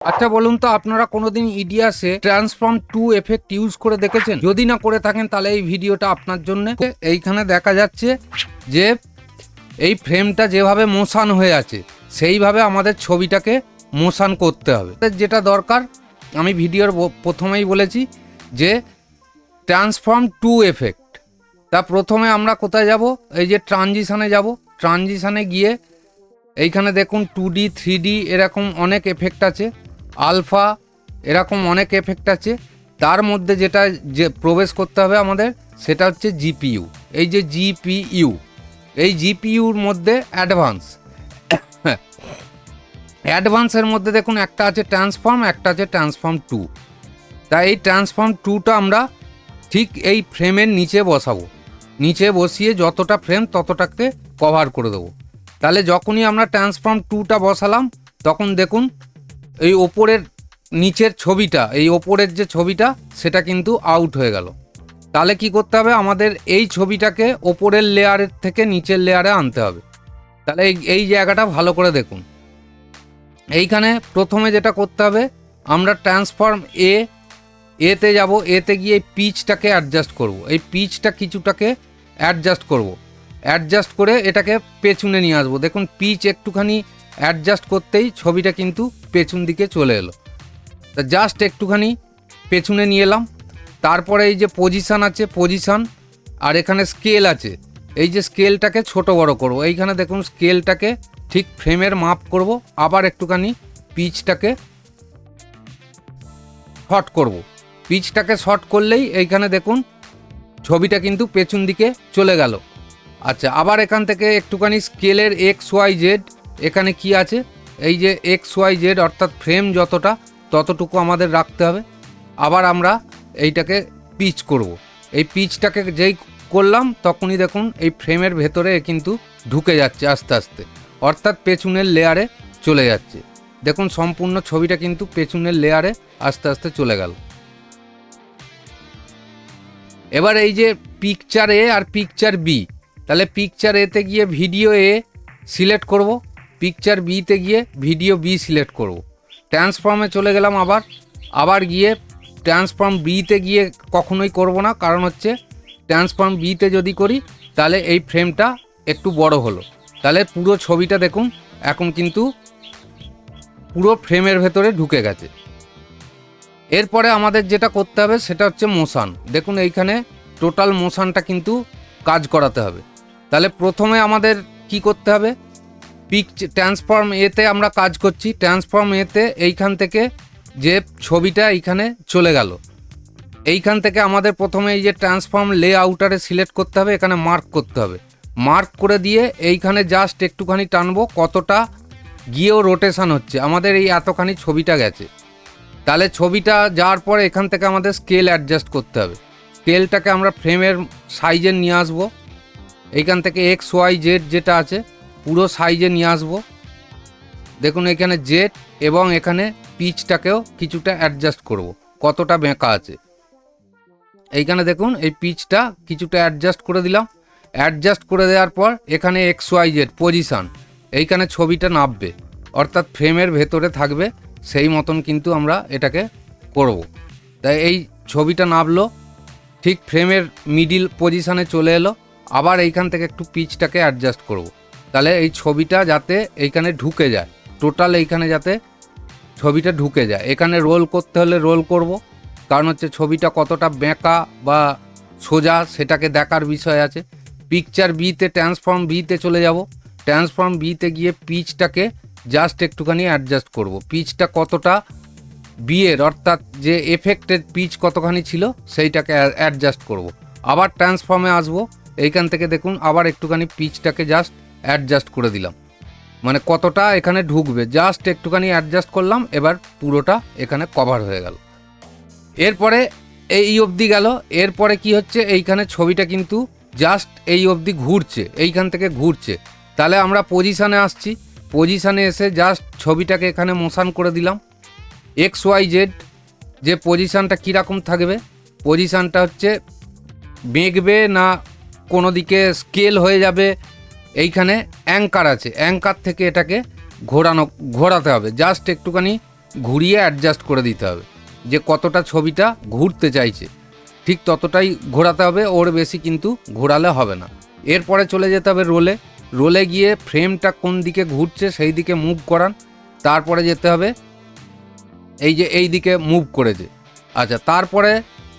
আচ্ছা বলুন তো, আপনারা কোনোদিন ইডিয়াসে ট্রান্সফর্ম টু এফেক্ট ইউজ করে দেখেছেন? যদি না করে থাকেন তাহলে এই ভিডিওটা আপনার জন্য। এইখানে দেখা যাচ্ছে যে এই ফ্রেমটা যেভাবে মোশান হয়ে আছে সেইভাবে আমাদের ছবিটাকে মোশান করতে হবে। যেটা দরকার আমি ভিডিওর প্রথমেই বলেছি যে ট্রান্সফর্ম টু এফেক্ট। তা প্রথমে আমরা কোথায় যাব? এই যে ট্রানজিশানে যাব। ট্রানজিশানে গিয়ে এইখানে দেখুন 2D 3D এরকম অনেক এফেক্ট আছে, আলফা এরকম অনেক এফেক্ট আছে। তার মধ্যে যেটা যে প্রবেশ করতে হবে আমাদের সেটা হচ্ছে জিপিইউ। এই যে জিপিইউ, এই জিপিইউর মধ্যে অ্যাডভান্সের মধ্যে দেখুন একটা আছে ট্রান্সফর্ম, একটা আছে ট্রান্সফর্ম টু। তাই এই ট্রান্সফর্ম টুটা আমরা ঠিক এই ফ্রেমের নিচে বসাবো। নিচে বসিয়ে যতটা ফ্রেম ততটাকে কভার করে দেবো। তাহলে যখনই আমরা ট্রান্সফর্ম টুটা বসালাম তখন দেখুন এই ওপরের নিচের ছবিটা, এই ওপরের যে ছবিটা সেটা কিন্তু আউট হয়ে গেল। তাহলে কি করতে হবে? আমাদের এই ছবিটাকে ওপরের লেয়ারের থেকে নিচের লেয়ারে আনতে হবে। তাহলে এই জায়গাটা ভালো করে দেখুন। এইখানে প্রথমে যেটা করতে হবে, আমরা ট্রান্সফর্ম এতে যাব। এতে গিয়ে এই পিচটাকে অ্যাডজাস্ট করব। এই পিচটা কিছুটাকে অ্যাডজাস্ট করব। অ্যাডজাস্ট করে এটাকে পেছনে নিয়ে আসবো। দেখুন পিচ একটুখানি অ্যাডজাস্ট করতেই ছবিটা কিন্তু পেছন দিকে চলে এলো। তা জাস্ট একটুখানি পেছনে নিয়ে এলাম। তারপরে এই যে পজিশান আছে, পজিশান, আর এখানে স্কেল আছে। এই যে স্কেলটাকে ছোট বড় করব। এইখানে দেখুন স্কেলটাকে ঠিক ফ্রেমের মাপ করব। আবার একটুখানি পিচটাকে শর্ট করব। পিচটাকে শর্ট করলেই এইখানে দেখুন ছবিটা কিন্তু পেছন দিকে চলে গেল। আচ্ছা, আবার এখান থেকে একটুখানি স্কেলের XYZ, এখানে কি আছে? এই যে XYZ অর্থাৎ ফ্রেম যতটা ততটুকু আমাদের রাখতে হবে। আবার আমরা এইটাকে পিচ করব। এই পিচটাকে যেই করলাম তখনই দেখুন এই ফ্রেমের ভেতরে কিন্তু ঢুকে যাচ্ছে আস্তে আস্তে, অর্থাৎ পেছনের লেয়ারে চলে যাচ্ছে। দেখুন সম্পূর্ণ ছবিটা কিন্তু পেছনের লেয়ারে আস্তে আস্তে চলে গেল। এবার এই যে পিকচার এ আর পিকচার বি, তাহলে পিকচার এতে গিয়ে ভিডিও এ সিলেক্ট করব, পিকচার বিতে গিয়ে ভিডিও বি সিলেক্ট করব। ট্রান্সফর্মে চলে গেলাম। আবার গিয়ে ট্রান্সফর্ম বিতে গিয়ে কখনোই করব না, কারণ হচ্ছে ট্রান্সফর্ম বিতে যদি করি তাহলে এই ফ্রেমটা একটু বড় হলো। তাহলে পুরো ছবিটা দেখুন এখন কিন্তু পুরো ফ্রেমের ভেতরে ঢুকে গেছে। এরপরে আমাদের যেটা করতে হবে সেটা হচ্ছে মোশান। দেখুন এইখানে টোটাল মোশানটা কিন্তু কাজ করাতে হবে। তাহলে প্রথমে আমাদের কি করতে হবে? ট্রান্সফর্ম এতে আমরা কাজ করছি। ট্রান্সফর্ম এতে এইখান থেকে যে ছবিটা এইখানে চলে গেল, এইখান থেকে আমাদের প্রথমে এই যে ট্রান্সফর্ম লেআউটারে সিলেক্ট করতে হবে, এখানে মার্ক করতে হবে। মার্ক করে দিয়ে এইখানে জাস্ট একটুখানি টানবো, কতটা গিয়েও রোটেশন হচ্ছে আমাদের এই এতখানি ছবিটা গেছে। তাহলে ছবিটা যাওয়ার পরে এখান থেকে আমাদের স্কেল অ্যাডজাস্ট করতে হবে। স্কেলটাকে আমরা ফ্রেমের সাইজে নিয়ে আসবো। এইখান থেকে XYZ যেটা আছে পুরো সাইজে নিয়ে আসবো। দেখুন এখানে জেড এবং এখানে পিচটাকেও কিছুটা অ্যাডজাস্ট করব, কতটা বেঁকা আছে। এইখানে দেখুন এই পিচটা কিছুটা অ্যাডজাস্ট করে দিলাম। অ্যাডজাস্ট করে দেওয়ার পর এখানে XYZ পজিশান, এইখানে ছবিটা নামবে, অর্থাৎ ফ্রেমের ভেতরে থাকবে, সেই মতন কিন্তু আমরা এটাকে করব। তাই এই ছবিটা নামলো, ঠিক ফ্রেমের মিডিল পজিশানে চলে এলো। আবার এইখান থেকে একটু পিচটাকে অ্যাডজাস্ট করব। তাহলে এই ছবিটা যাতে এইখানে ঢুকে যায়, টোটাল এইখানে যাতে ছবিটা ঢুকে যায়। এখানে রোল করতে হলে রোল করব, কারণ হচ্ছে ছবিটা কতটা বেঁকা বা সোজা সেটাকে দেখার বিষয় আছে। পিকচার বিতে ট্রান্সফর্ম বিতে চলে যাব। ট্রান্সফর্ম বিতে গিয়ে পিচটাকে জাস্ট একটুখানি অ্যাডজাস্ট করব। পিচটা কতটা বিয়ের অর্থাৎ যে এফেক্টেড পিচ কতখানি ছিল সেইটাকে অ্যাডজাস্ট করব। আবার ট্রান্সফর্মে আসব। এইখান থেকে দেখুন আবার একটুখানি পিচটাকে জাস্ট অ্যাডজাস্ট করে দিলাম, মানে কতটা এখানে ঢুকবে জাস্ট একটুখানি অ্যাডজাস্ট করলাম। এবার পুরোটা এখানে কভার হয়ে গেল। এরপরে এই অবধি গেল। এরপরে কি হচ্ছে, এইখানে ছবিটা কিন্তু জাস্ট এই অবধি ঘুরছে, এইখান থেকে ঘুরছে। তাহলে আমরা পজিশানে আসছি। পজিশানে এসে জাস্ট ছবিটাকে এখানে মোশান করে দিলাম। XYZ যে পজিশানটা কীরকম থাকবে, পজিশানটা হচ্ছে বেঁকবে না কোনো দিকে স্কেল হয়ে যাবে। এইখানে অ্যাঙ্কার আছে, অ্যাঙ্কার থেকে এটাকে ঘোরাতে হবে। জাস্ট একটুখানি ঘুরিয়ে অ্যাডজাস্ট করে দিতে হবে, যে কতটা ছবিটা ঘুরতে চাইছে ঠিক ততটাই ঘোরাতে হবে, ওর বেশি কিন্তু ঘোরালে হবে না। এরপরে চলে যেতে হবে রোলে। রোলে গিয়ে ফ্রেমটা কোন দিকে ঘুরছে সেই দিকে মুভ করান। তারপরে যেতে হবে এই যে এই দিকে মুভ করেছে। আচ্ছা, তারপরে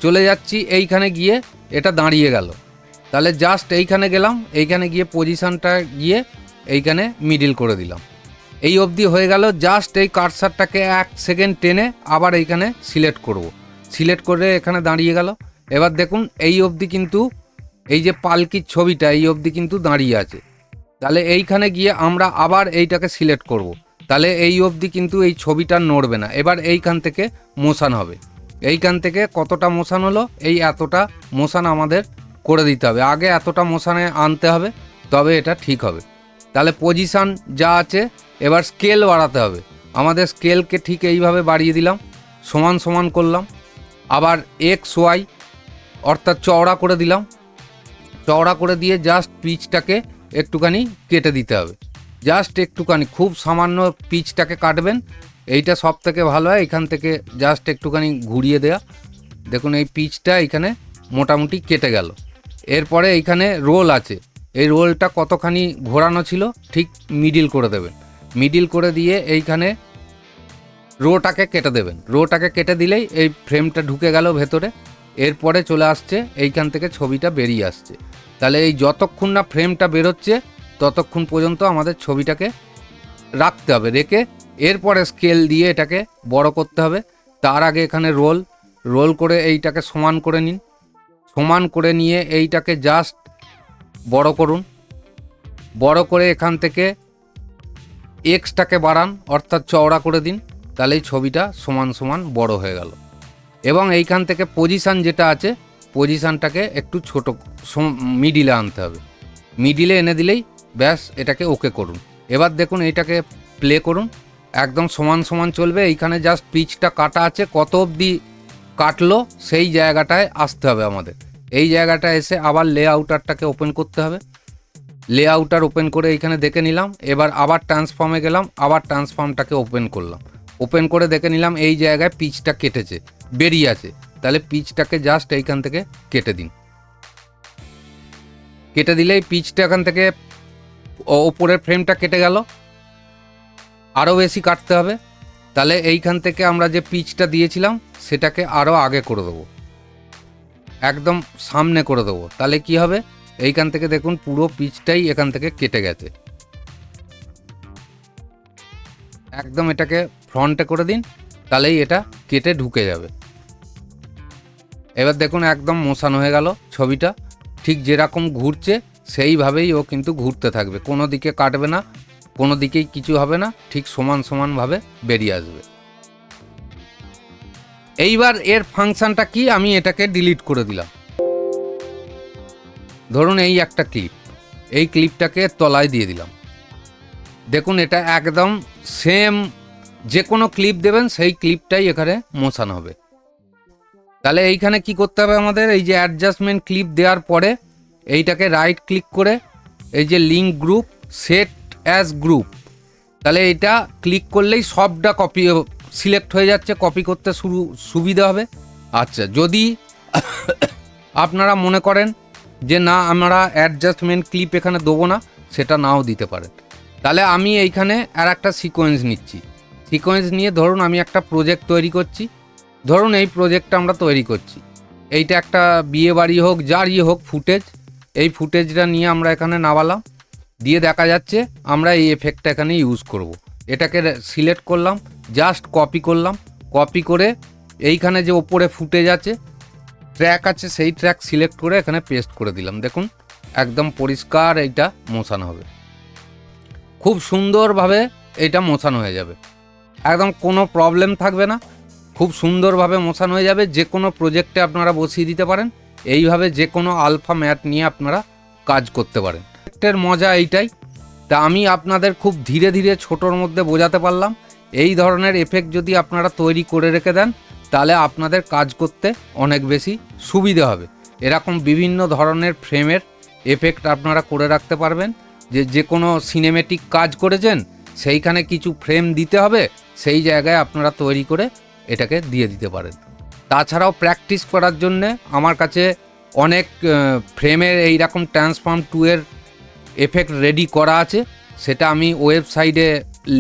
চলে যাচ্ছি এইখানে গিয়ে এটা দাঁড়িয়ে গেল, তাহলে জাস্ট এইখানে গেলাম, এইখানে গিয়ে পজিশানটা গিয়ে এইখানে মিডিল করে দিলাম। এই অবধি হয়ে গেল। জাস্ট এই কার্সারটাকে 1 সেকেন্ড টেনে আবার এইখানে সিলেক্ট করব। সিলেক্ট করে এখানে দাঁড়িয়ে গেল। এবার দেখুন এই অবধি কিন্তু এই যে পালকির ছবিটা এই অবধি কিন্তু দাঁড়িয়ে আছে। তাহলে এইখানে গিয়ে আমরা আবার এইটাকে সিলেক্ট করব। তাহলে এই অবধি কিন্তু এই ছবিটা নড়বে না। এবার এইখান থেকে মোশান হবে। এইখান থেকে কতটা মোশান হলো, এই এতটা মোশান আমাদের করে দিতে হবে। আগে এতটা মোশানে আনতে হবে, তবে এটা ঠিক হবে। তাহলে পজিশান যা আছে, এবার স্কেল বাড়াতে হবে। আমাদের স্কেলকে ঠিক এইভাবে বাড়িয়ে দিলাম, সমান সমান করলাম। আবার এক্স ওয়াই অর্থাৎ চওড়া করে দিলাম। চওড়া করে দিয়ে জাস্ট পিচটাকে একটুখানি কেটে দিতে হবে, জাস্ট একটুখানি, খুব সামান্য পিচটাকে কাটবেন। এইটা সব থেকে ভালো হয়। এখান থেকে জাস্ট একটুখানি ঘুরিয়ে দেয়া, দেখুন এই পিচটা এখানে মোটামুটি কেটে গেল। এরপরে এইখানে রোল আছে, এই রোলটা কতখানি ঘোরানো ছিল ঠিক মিডিল করে দেবেন। মিডিল করে দিয়ে এইখানে রোটাকে কেটে দেবেন। রোটাকে কেটে দিলেই এই ফ্রেমটা ঢুকে গেল ভেতরে। এরপরে চলে আসছে এইখান থেকে ছবিটা বেরিয়ে আসছে। তাহলে এই যতক্ষণ না ফ্রেমটা বেরোচ্ছে ততক্ষণ পর্যন্ত আমাদের ছবিটাকে রাখতে হবে, রেখে এরপরে স্কেল দিয়ে এটাকে বড় করতে হবে। তার আগে এখানে রোল করে এইটাকে সমান করে নিন। সমান করে নিয়ে এইটাকে জাস্ট বড় করুন। বড় করে এখান থেকে এক্সটাকে বাড়ান, অর্থাৎ চওড়া করে দিন। তাহলে এই ছবিটা সমান সমান বড় হয়ে গেল। এবং এইখান থেকে পজিশান যেটা আছে, পজিশানটাকে একটু ছোট মিডিলে আনতে হবে। মিডিলে এনে দিলেই ব্যাস, এটাকে ওকে করুন। এবার দেখুন এইটাকে প্লে করুন, একদম সমান সমান চলবে। এইখানে জাস্ট পিচটা কাটা আছে, কত অবধি কাটলো সেই জায়গাটায় আসতে হবে আমাদের। এই জায়গাটায় এসে আবার লেআউটারটাকে ওপেন করতে হবে। লেআউটার ওপেন করে এইখানে দেখে নিলাম। এবার আবার ট্রান্সফর্মে গেলাম, আবার ট্রান্সফর্মটাকে ওপেন করলাম। ওপেন করে দেখে নিলাম এই জায়গায় পিচটা কেটেছে, বেরিয়ে আছে। তাহলে পিচটাকে জাস্ট এইখান থেকে কেটে দিন। কেটে দিলেই পিচটা এখান থেকে ওপরের ফ্রেমটা কেটে গেল। আরও বেশি কাটতে হবে। তাহলে এইখান থেকে আমরা যে পিচটা দিয়েছিলাম সেটাকে আরও আগে করে দেবো, একদম সামনে করে দেবো। তাহলে কি হবে, এইখান থেকে দেখুন পুরো পিচটাই এখান থেকে কেটে গেছে। একদম এটাকে ফ্রন্টে করে দিন, তাহলেই এটা কেটে ঢুকে যাবে। এবার দেখুন একদম মোশান হয়ে গেল ছবিটা। ঠিক যেরকম ঘুরছে সেইভাবেই ও কিন্তু ঘুরতে থাকবে, কোনো দিকে কাটবে না, কোনো দিকেই কিছু হবে না, ঠিক সমান সমানভাবে বেরিয়ে আসবে। এইবার এর ফাংশনটা কি, আমি এটাকে ডিলিট করে দিলাম। ধরুন এই একটা ক্লিপ, এই ক্লিপটাকে তলায় দিয়ে দিলাম। দেখুন এটা একদম সেম, যে কোনো ক্লিপ দেবেন সেই ক্লিপটাই এখানে মোশান হবে। তাহলে এইখানে কি করতে হবে আমাদের, এই যে অ্যাডজাস্টমেন্ট ক্লিপ দেওয়ার পরে এইটাকে রাইট ক্লিক করে এই যে link group, set as group, তাহলে এটা ক্লিক করলেই সবটা কপি সিলেক্ট হয়ে যাচ্ছে, কপি করতে সুবিধা হবে। আচ্ছা, যদি আপনারা মনে করেন যে না আমরা অ্যাডজাস্টমেন্ট ক্লিপ এখানে দেবো না, সেটা নাও দিতে পারেন। তাহলে আমি এইখানে আর একটা সিকোয়েন্স নিচ্ছি। সিকোয়েন্স নিয়ে ধরুন আমি একটা প্রজেক্ট তৈরি করছি। ধরুন এই প্রজেক্টটা আমরা তৈরি করছি, এইটা একটা বিয়ে বাড়ি হোক যারই হোক ফুটেজ, এই ফুটেজটা নিয়ে আমরা এখানে নামালাম, দিয়ে দেখা যাচ্ছে আমরা এই এফেক্টটা এখানে ইউজ করব। এটাকে সিলেক্ট করলাম, জাস্ট কপি করলাম। কপি করে এইখানে যে ওপরে ফুটেজ আছে, ট্র্যাক আছে, সেই ট্র্যাক সিলেক্ট করে এখানে পেস্ট করে দিলাম। দেখুন একদম পরিষ্কার এইটা মোশান হবে, খুব সুন্দরভাবে এইটা মোশান হয়ে যাবে, একদম কোনো প্রবলেম থাকবে না, খুব সুন্দরভাবে মোশান হয়ে যাবে। যে কোনো প্রজেক্টে আপনারা বসিয়ে দিতে পারেন। এইভাবে যে কোনো আলফা ম্যাট নিয়ে আপনারা কাজ করতে পারেন। প্রজেক্টের মজা এইটাই। তা আমি আপনাদের খুব ধীরে ধীরে ছোটোর মধ্যে বোঝাতে পারলাম। এই ধরনের এফেক্ট যদি আপনারা তৈরি করে রেখে দেন, তাহলে আপনাদের কাজ করতে অনেক বেশি সুবিধা হবে। এরকম বিভিন্ন ধরনের ফ্রেমের এফেক্ট আপনারা করে রাখতে পারবেন। যে কোনো সিনেমেটিক কাজ করেছেন, সেইখানে কিছু ফ্রেম দিতে হবে, সেই জায়গায় আপনারা তৈরি করে এটাকে দিয়ে দিতে পারেন। তাছাড়াও প্র্যাকটিস করার জন্যে আমার কাছে অনেক ফ্রেমের এইরকম ট্রান্সফর্ম 2 এর এফেক্ট রেডি করা আছে, সেটা আমি ওয়েবসাইটে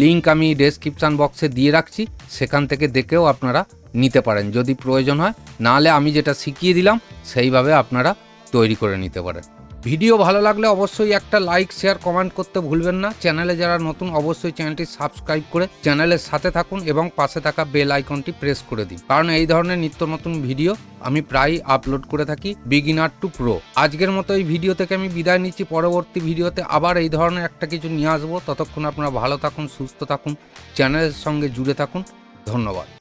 লিঙ্ক আমি ডেসক্রিপশান বক্সে দিয়ে রাখছি, সেখান থেকে দেখেও আপনারা নিতে পারেন যদি প্রয়োজন হয়। নাহলে আমি যেটা শিখিয়ে দিলাম সেইভাবে আপনারা তৈরি করে নিতে পারেন। ভিডিও ভালো লাগলে অবশ্যই একটা লাইক, শেয়ার, কমেন্ট করতে ভুলবেন না। চ্যানেলে যারা নতুন অবশ্যই চ্যানেলটি সাবস্ক্রাইব করে চ্যানেলের সাথে থাকুন এবং পাশে থাকা বেল আইকনটি প্রেস করে দিন, কারণ এই ধরনের নিত্য নতুন ভিডিও আমি প্রায় আপলোড করে থাকি বিগিনার টু প্রো। আজকের মতো এই ভিডিও থেকে আমি বিদায় নিচ্ছি। পরবর্তী ভিডিওতে আবার এই ধরনের একটা কিছু নিয়ে আসবো। ততক্ষণ আপনারা ভালো থাকুন, সুস্থ থাকুন, চ্যানেলের সঙ্গে জুড়ে থাকুন। ধন্যবাদ।